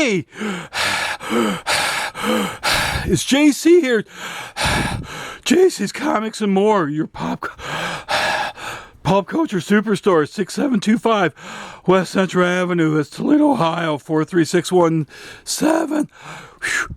Hey! It's JC here. JC's Comics and More, your pop culture superstore, 6725 West Central Avenue. It's Toledo, Ohio, 43617.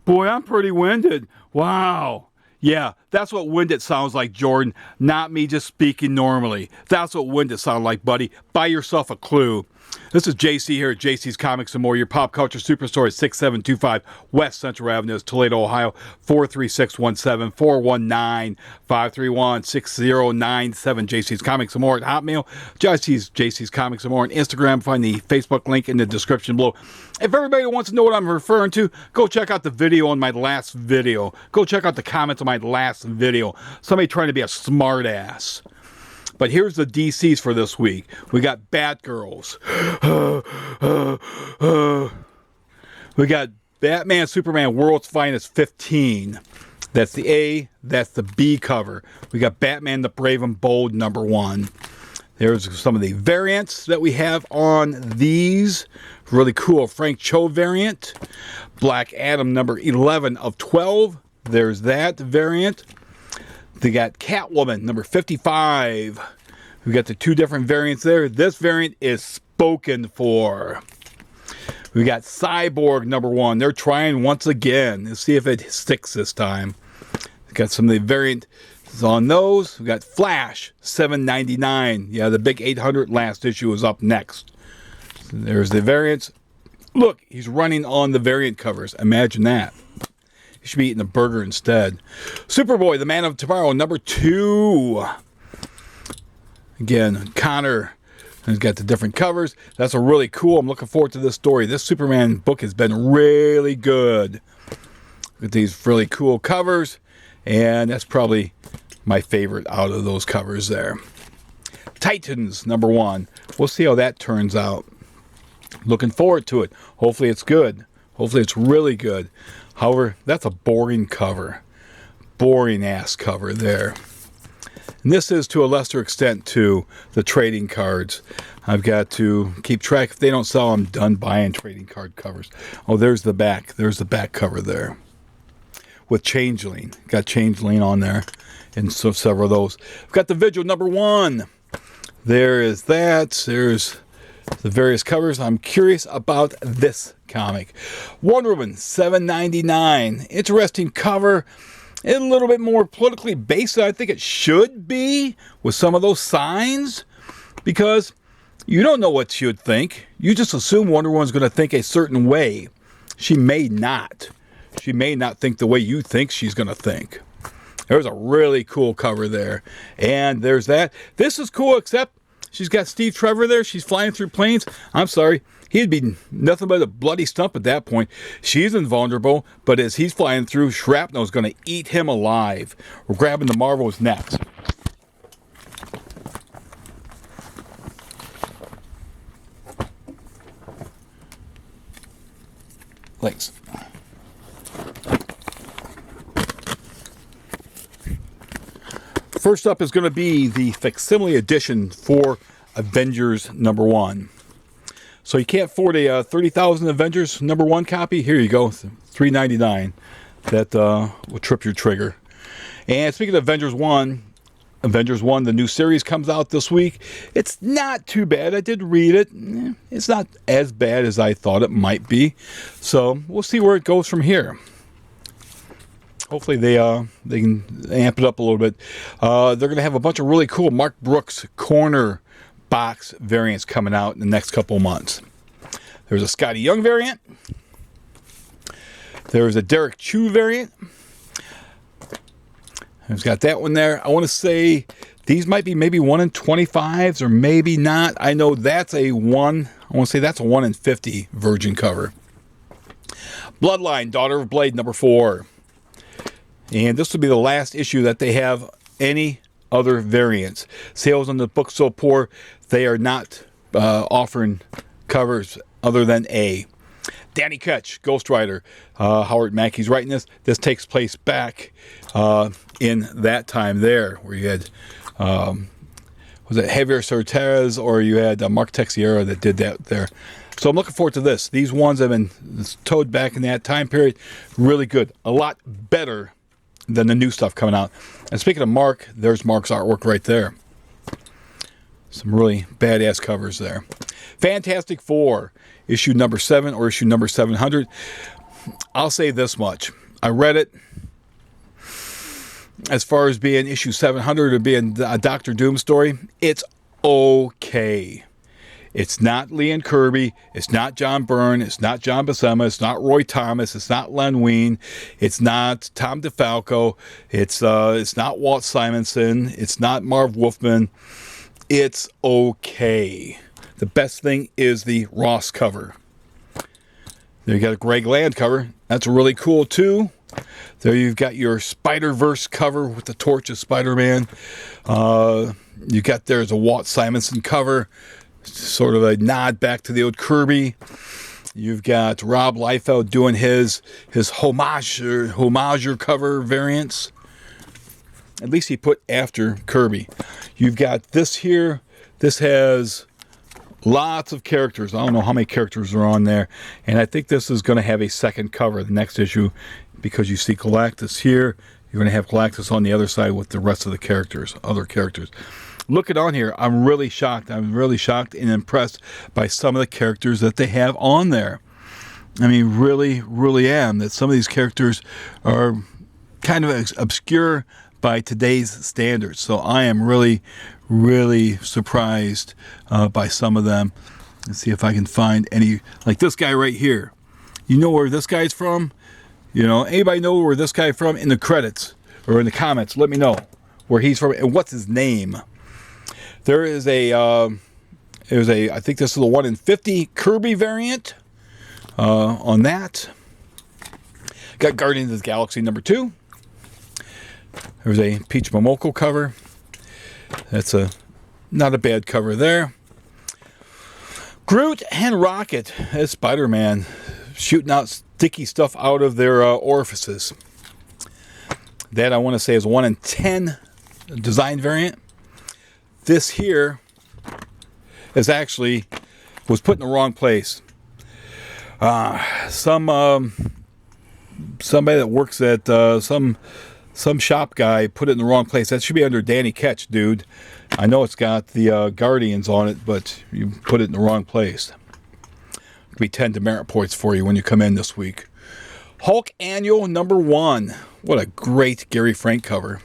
Boy, I'm pretty winded. Wow. Yeah, that's what winded sounds like, Jordan. Not me just speaking normally. That's what winded sounds like, buddy. Buy yourself a clue. This is JC here at JC's Comics and More, your pop culture superstore at 6725 West Central Avenue, Toledo, Ohio, 43617 419 531 6097. JC's Comics and More at Hotmail. JC's Comics and More on Instagram. Find the Facebook link in the description below. If everybody wants to know what I'm referring to, go check out the video on my last video. Go check out the comments on my last video. Somebody trying to be a smart ass. But here's the DCs for this week. We got Batgirls. We got Batman, Superman, World's Finest 15. That's the A, that's the B cover. We got Batman the Brave and Bold #1. There's some of the variants that we have on these. Really cool Frank Cho variant. Black Adam #11 of 12. There's that variant. They got Catwoman #55. We got the two different variants there. This variant is spoken for. We got Cyborg #1. They're trying once again. Let's see if it sticks this time. We got some of the variants on those. We got Flash $7.99. Yeah, the big 800 last issue is up next. So there's the variants. Look, he's running on the variant covers. Imagine that. You should be eating a burger instead. Superboy, the Man of Tomorrow, #2. Again, Connor has got the different covers. That's a really cool. I'm looking forward to this story. This Superman book has been really good. With these really cool covers. And that's probably my favorite out of those covers there. Titans, #1. We'll see how that turns out. Looking forward to it. Hopefully it's good. Hopefully it's really good. However, that's a boring cover. Boring ass cover there. And this is to a lesser extent to the trading cards. I've got to keep track. If they don't sell, I'm done buying trading card covers. Oh, there's the back. There's the back cover there. With Changeling. Got Changeling on there. And so several of those. I've got the Vigil #1. There is that. There's the various covers. I'm curious about this comic. Wonder Woman $7.99. Interesting cover. A little bit more politically based than I think it should be with some of those signs, because you don't know what she would think. You just assume Wonder Woman's going to think a certain way. She may not. She may not think the way you think she's going to think. There's a really cool cover there. And there's that. This is cool, except she's got Steve Trevor there. She's flying through planes. I'm sorry. He'd be nothing but a bloody stump at that point. She's invulnerable, but as he's flying through, shrapnel is going to eat him alive. We're grabbing the Marvels next. Thanks. First up is going to be the facsimile edition for Avengers #1. So you can't afford a 30,000 Avengers #1 copy? Here you go, $3.99. That will trip your trigger. And speaking of Avengers 1, the new series comes out this week. It's not too bad. I did read it. It's not as bad as I thought it might be. So we'll see where it goes from here. Hopefully they can amp it up a little bit. They're going to have a bunch of really cool Mark Brooks corner box variants coming out in the next couple of months. There's a Scotty Young variant. There's a Derek Chu variant. I've got that one there. I want to say these might be maybe 1 in 25s or maybe not. I know that's a 1. I want to say that's a 1 in 50 virgin cover. Bloodline, Daughter of Blade #4. And this will be the last issue that they have any other variants. Sales on the book so poor, they are not offering covers other than A. Danny Ketch, Ghost Rider. Howard Mackey's writing this. This takes place back in that time there, where you had was it Javier Certez, or you had Mark Texiera that did that there. So I'm looking forward to this. These ones have been towed back in that time period. Really good. A lot better than the new stuff coming out. And speaking of Mark, there's Mark's artwork right there. Some really badass covers there. Fantastic Four, issue number 7 or issue number 700. I'll say this much. I read it. As far as being issue 700 or being a Doctor Doom story, it's okay. It's not Lee and Kirby. It's not John Byrne. It's not John Buscema. It's not Roy Thomas. It's not Len Wein. It's not Tom DeFalco. It's not Walt Simonson. It's not Marv Wolfman. It's okay. The best thing is the Ross cover. There you got a Greg Land cover. That's really cool too. There you've got your Spider-Verse cover with the Torch of Spider-Man. You got there's a Walt Simonson cover. Sort of a nod back to the old Kirby. You've got Rob Liefeld doing his homager cover variants. At least he put after Kirby. You've got this here. This has lots of characters. I don't know how many characters are on there. And I think this is going to have a second cover, the next issue, because you see Galactus here. You're going to have Galactus on the other side with the rest of the characters, other characters. Looking on here, I'm really shocked. I'm really shocked and impressed by some of the characters that they have on there. I mean, really, really am. That some of these characters are kind of obscure by today's standards. So I am really, really surprised by some of them. Let's see if I can find any, like this guy right here. You know where this guy's from? You know, anybody know where this guy from? In the credits or in the comments, let me know where he's from and what's his name. There is I think this is the 1 in 50 Kirby variant on that. Got Guardians of the Galaxy number 2. There's a Peach Momoko cover. That's not a bad cover there. Groot and Rocket as Spider-Man shooting out sticky stuff out of their orifices. That I want to say is 1 in 10 design variant. This here is actually was put in the wrong place. Somebody that works at some shop guy put it in the wrong place. That should be under Danny Ketch, dude. I know it's got the Guardians on it, but you put it in the wrong place. It'll be 10 demerit points for you when you come in this week. Hulk Annual number 1. What a great Gary Frank cover.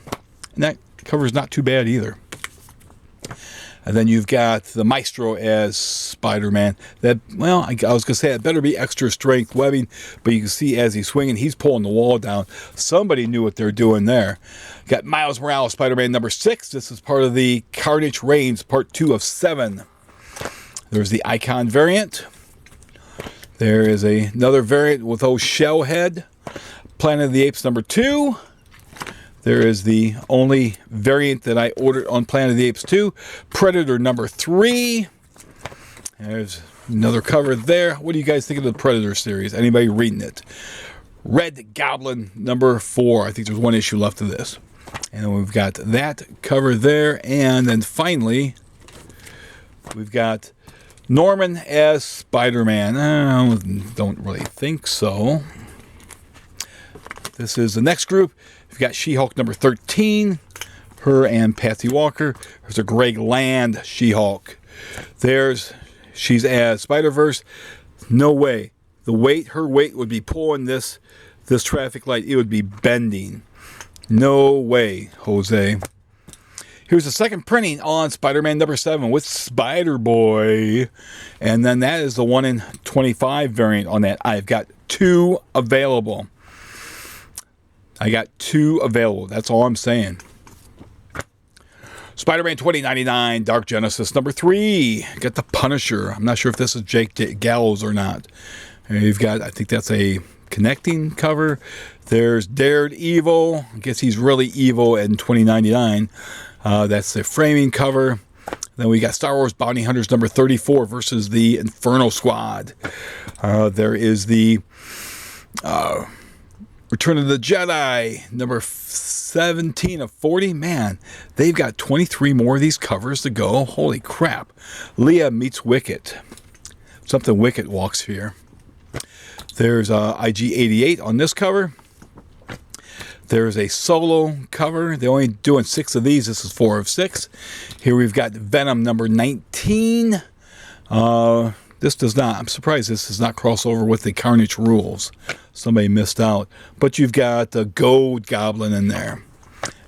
And that cover is not too bad either. And then you've got the Maestro as Spider-Man. That, well, I was going to say it better be extra strength webbing, but you can see as he's swinging, he's pulling the wall down. Somebody knew what they're doing there. Got Miles Morales, Spider-Man number 6. This is part of the Carnage Reigns, part 2 of 7. There's the Icon variant. There is another variant with old Shell Head. Planet of the Apes number 2. There is the only variant that I ordered on Planet of the Apes 2. Predator number 3. There's another cover there. What do you guys think of the Predator series? Anybody reading it? Red Goblin number 4. I think there's one issue left of this. And then we've got that cover there. And then finally, we've got Norman as Spider-Man. I don't really think so. This is the next group. We've got She-Hulk number 13, her and Patsy Walker. There's a Greg Land She-Hulk. She's as Spider-Verse. No way. Her weight would be pulling this traffic light. It would be bending. No way, Jose. Here's the second printing on Spider-Man number 7 with Spider-Boy. And then that is the 1 in 25 variant on that. I've got 2 available. That's all I'm saying. Spider-Man 2099, Dark Genesis number 3. Got the Punisher. I'm not sure if this is Jake Gallows or not. And you've got, I think that's a connecting cover. There's Daredevil. I guess he's really evil in 2099. That's the framing cover. Then we got Star Wars Bounty Hunters number 34 versus the Inferno Squad. There is the Return of the Jedi, number 17 of 40. Man, they've got 23 more of these covers to go. Holy crap. Leia meets Wicket. Something Wicket walks here. There's IG-88 on this cover. There's a solo cover. They're only doing 6 of these. This is 4 of 6. Here we've got Venom number 19. This does not, I'm surprised this does not cross over with the Carnage rules. Somebody missed out. But you've got the Gold Goblin in there.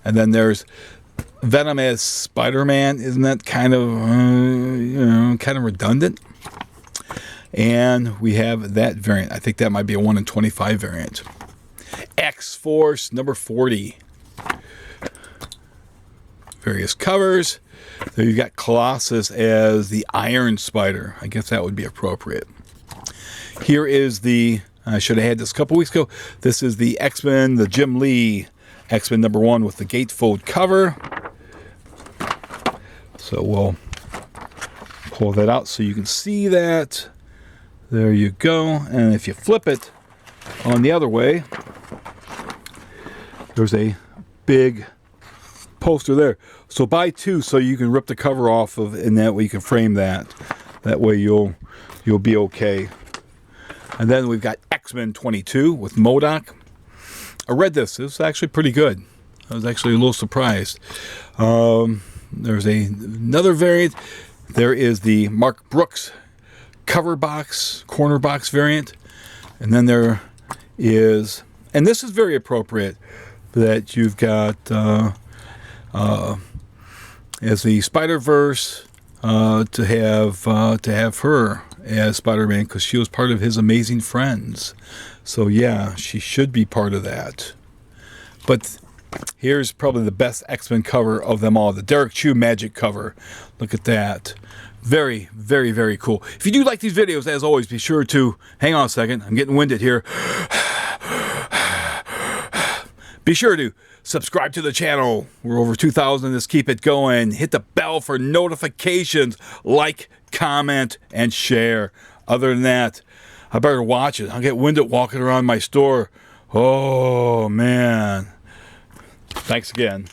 And then there's Venom as Spider-Man. Isn't that kind of, kind of redundant? And we have that variant. I think that might be a 1 in 25 variant. X-Force number 40. Various covers. There you've got Colossus as the Iron Spider. I guess that would be appropriate. Here is the, I should have had this a couple weeks ago. This is the X-Men, the Jim Lee X-Men number 1 with the gatefold cover. So we'll pull that out so you can see that. There you go. And if you flip it on the other way, there's a big poster there. So buy 2 so you can rip the cover off of, and that way you can frame that. That way you'll be okay. And then we've got X-Men 22 with MODOK. I read this. This is actually pretty good. I was actually a little surprised. There's another variant. There is the Mark Brooks cover box, corner box variant. And then there is, and this is very appropriate, that you've got as the Spider-Verse to have her as Spider-Man because she was part of his Amazing Friends. So yeah, she should be part of that. But here's probably the best X-Men cover of them all, the Derek Chew Magic cover. Look at that. Very, very, very cool. If you do like these videos, as always, be sure to, hang on a second, I'm getting winded here. Be sure to subscribe to the channel. We're over 2,000. Let's keep it going. Hit the bell for notifications. Like, comment, and share. Other than that, I better watch it. I'll get winded walking around my store. Oh, man. Thanks again.